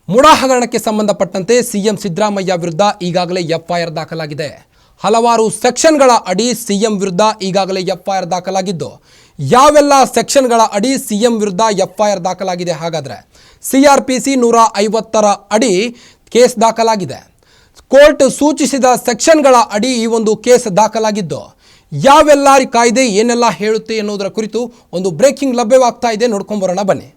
ಮುಡಾ ಹಗರಣಕ್ಕೆ ಸಂಬಂಧಪಟ್ಟಂತೆ ಸಿಎಂ ಸಿದ್ದರಾಮಯ್ಯ ವಿರುದ್ಧ ಈಗಾಗಲೇ ಎಫ್ಐಆರ್ ದಾಖಲಾಗಿದೆ. ಹಲವಾರು ಸೆಕ್ಷನ್ಗಳ ಅಡಿ ಸಿಎಂ ವಿರುದ್ಧ ಈಗಾಗಲೇ ಎಫ್ಐಆರ್ ದಾಖಲಾಗಿದ್ದು, ಯಾವೆಲ್ಲ ಸೆಕ್ಷನ್ಗಳ ಅಡಿ ಸಿಎಂ ವಿರುದ್ಧ ಎಫ್ಐಆರ್ ದಾಖಲಾಗಿದೆ? ಹಾಗಾದರೆ ಸಿಆರ್ಪಿಸಿ 150ರ ಅಡಿ ಕೇಸ್ ದಾಖಲಾಗಿದೆ. ಕೋರ್ಟ್ ಸೂಚಿಸಿದ ಸೆಕ್ಷನ್ಗಳ ಅಡಿ ಈ ಒಂದು ಕೇಸ್ ದಾಖಲಾಗಿದ್ದು, ಯಾವೆಲ್ಲ ಕಾಯ್ದೆ ಏನೆಲ್ಲ ಹೇಳುತ್ತೆ ಎನ್ನುವುದರ ಕುರಿತು ಒಂದು ಬ್ರೇಕಿಂಗ್ ಲಭ್ಯವಾಗ್ತಾ ಇದೆ. ನೋಡ್ಕೊಂಡು ಬರೋಣ ಬನ್ನಿ.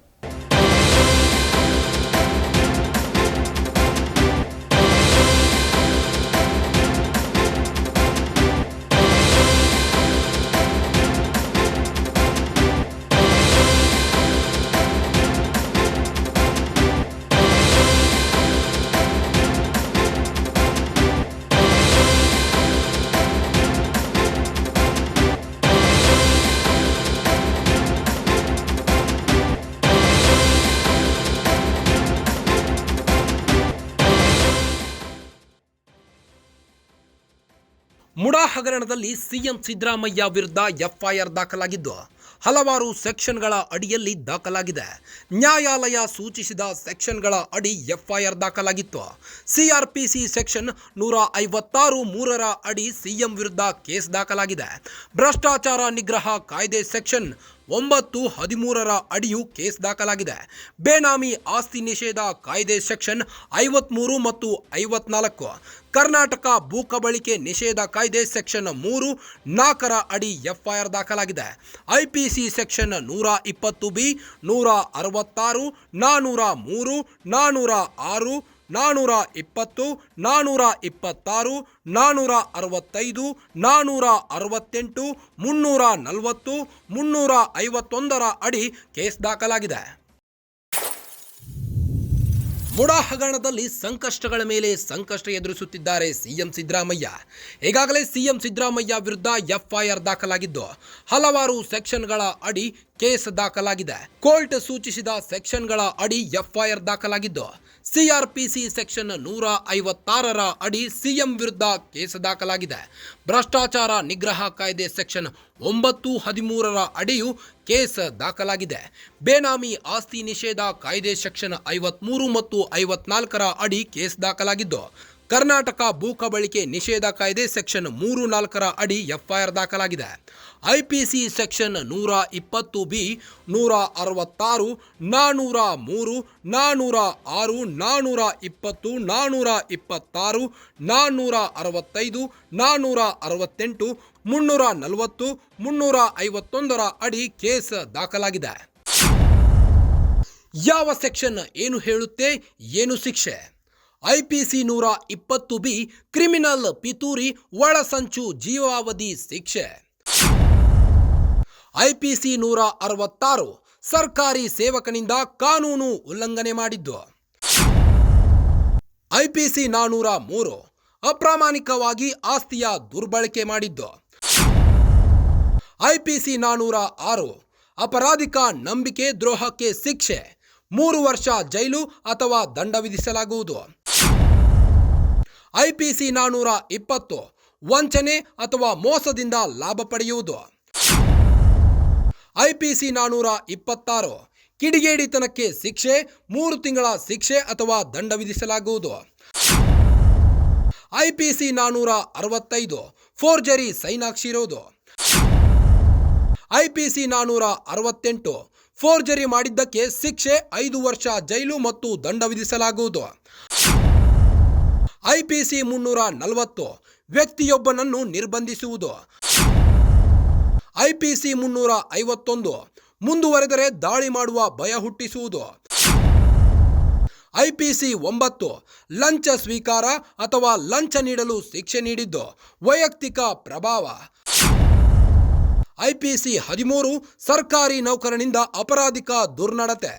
ಮುಡಾ ಹಗರಣದಲ್ಲಿ ಸಿಎಂ ಸಿದ್ದರಾಮಯ್ಯ ವಿರುದ್ಧ ಎಫ್ಐಆರ್ ದಾಖಲಾಗಿದ್ದು, ಹಲವಾರು ಸೆಕ್ಷನ್ಗಳ ಅಡಿಯಲ್ಲಿ ದಾಖಲಾಗಿದೆ. ನ್ಯಾಯಾಲಯ ಸೂಚಿಸಿದ ಸೆಕ್ಷನ್ಗಳ ಅಡಿ ಎಫ್ಐಆರ್ ದಾಖಲಾಗಿತ್ತು. ಸಿಆರ್ಪಿಸಿ ಸೆಕ್ಷನ್ 156(3) ಅಡಿ ಸಿಎಂ ವಿರುದ್ಧ ಕೇಸ್ ದಾಖಲಾಗಿದೆ. ಭ್ರಷ್ಟಾಚಾರ ನಿಗ್ರಹ ಕಾಯ್ದೆ ಸೆಕ್ಷನ್ 9(13) ಅಡಿಯೂ ಕೇಸ್ ದಾಖಲಾಗಿದೆ. ಬೇನಾಮಿ ಆಸ್ತಿ ನಿಷೇಧ ಕಾಯ್ದೆ ಸೆಕ್ಷನ್ 53 ಮತ್ತು 54, ಕರ್ನಾಟಕ ಭೂ ಕಬಳಿಕೆ ನಿಷೇಧ ಕಾಯ್ದೆ ಸೆಕ್ಷನ್ 3(4) ಅಡಿ ಎಫ್ಐಆರ್ ದಾಖಲಾಗಿದೆ. ಐಪಿಸಿ ಸೆಕ್ಷನ್ 120(b), 166, 403, 406, 420, 426, 465, 468, 340, 351 ಅಡಿ ಕೇಸ್ ದಾಖಲಾಗಿದೆ. ಮುಡಾ ಹಗರಣದಲ್ಲಿ ಸಂಕಷ್ಟಗಳ ಮೇಲೆ ಸಂಕಷ್ಟ ಎದುರಿಸುತ್ತಿದ್ದಾರೆ ಸಿಎಂ ಸಿದ್ದರಾಮಯ್ಯ. ಈಗಾಗಲೇ ಸಿಎಂ ಸಿದ್ದರಾಮಯ್ಯ ವಿರುದ್ಧ ಎಫ್ಐಆರ್ ದಾಖಲಾಗಿದ್ದು, ಹಲವಾರು ಸೆಕ್ಷನ್ಗಳ ಅಡಿ ಕೇಸ್ ದಾಖಲಾಗಿದೆ. ಕೋರ್ಟ್ ಸೂಚಿಸಿದ ಸೆಕ್ಷನ್ಗಳ ಅಡಿ ಎಫ್ಐಆರ್ ದಾಖಲಾಗಿದ್ದು, ಸಿಆರ್ಪಿಸಿ ಸೆಕ್ಷನ್ 156ರ ಅಡಿ ಸಿಎಂ ವಿರುದ್ಧ ಕೇಸ್ ದಾಖಲಾಗಿದೆ. ಭ್ರಷ್ಟಾಚಾರ ನಿಗ್ರಹ ಕಾಯ್ದೆ ಸೆಕ್ಷನ್ 9(13)ರ ಅಡಿಯೂ ಕೇಸ್ ದಾಖಲಾಗಿದೆ. ಬೇನಾಮಿ ಆಸ್ತಿ ನಿಷೇಧ ಕಾಯ್ದೆ ಸೆಕ್ಷನ್ 53 ಮತ್ತು 54ರ ಅಡಿ ಕೇಸ್ ದಾಖಲಾಗಿದ್ದು, ಕರ್ನಾಟಕ ಭೂ ಕಬಳಿಕೆ ನಿಷೇಧ ಕಾಯ್ದೆ ಸೆಕ್ಷನ್ 3(4)ರ ಅಡಿ ಎಫ್ಐಆರ್ ದಾಖಲಾಗಿದೆ. ಐಪಿಸಿ ಸೆಕ್ಷನ್ 120(b), 166, 403, 406, 420, 426, 465, 468, 340, 351 ಅಡಿ ಕೇಸ್ ದಾಖಲಾಗಿದೆ. ಯಾವ ಸೆಕ್ಷನ್ ಏನು ಹೇಳುತ್ತೆ, ಏನು ಶಿಕ್ಷೆ? ಐಪಿಸಿ 120(b) ಕ್ರಿಮಿನಲ್ ಪಿತೂರಿ ಒಳಸಂಚು ಜೀವಾವಧಿ ಶಿಕ್ಷೆ. ಐಪಿಸಿ 166 ಸರ್ಕಾರಿ ಸೇವಕನಿಂದ ಕಾನೂನು ಉಲ್ಲಂಘನೆ ಮಾಡಿದ್ದು. ಐಪಿಸಿ 403 ಅಪ್ರಾಮಾಣಿಕವಾಗಿ ಆಸ್ತಿಯ ದುರ್ಬಳಕೆ ಮಾಡಿದ್ದು. ಐಪಿಸಿ 406 ಅಪರಾಧಿಕ ನಂಬಿಕೆ ದ್ರೋಹಕ್ಕೆ ಶಿಕ್ಷೆ, 3 ವರ್ಷ ಜೈಲು ಅಥವಾ ದಂಡ ವಿಧಿಸಲಾಗುವುದು. ಐಪಿಸಿ 420 ವಂಚನೆ ಅಥವಾ ಮೋಸದಿಂದ ಲಾಭ ಪಡೆಯುವುದು. ಐಪಿಸಿ 426 ಕಿಡಿಗೇಡಿತನಕ್ಕೆ ಶಿಕ್ಷೆ, 3 ತಿಂಗಳ ಶಿಕ್ಷೆ ಅಥವಾ ದಂಡ ವಿಧಿಸಲಾಗುವುದು. ಐಪಿಸಿ 465 ಫೋರ್ಜರಿ ಸೈನ್ ಹಾಕಿಸಿರುವುದು. ಐಪಿಸಿ 468 ಫೋರ್ಜರಿ ಮಾಡಿದ್ದಕ್ಕೆ ಶಿಕ್ಷೆ, 5 ವರ್ಷ ಜೈಲು ಮತ್ತು ದಂಡ ವಿಧಿಸಲಾಗುವುದು. ಐಪಿಸಿ 340 ವ್ಯಕ್ತಿಯೊಬ್ಬನನ್ನು ನಿರ್ಬಂಧಿಸುವುದು. ಐಪಿಸಿ 351 ಮುಂದುವರೆದರೆ ದಾಳಿ ಮಾಡುವ ಭಯ ಹುಟ್ಟಿಸುವುದು. ಐಪಿಸಿ 9 ಲಂಚ ಸ್ವೀಕಾರ ಅಥವಾ ಲಂಚ ನೀಡಲು ಶಿಕ್ಷೆ ನೀಡಿದ್ದು, ವೈಯಕ್ತಿಕ ಪ್ರಭಾವ. ಐಪಿಸಿ 13 ಸರ್ಕಾರಿ ನೌಕರನಿಂದ ಅಪರಾಧಿಕ ದುರ್ನಡತೆ.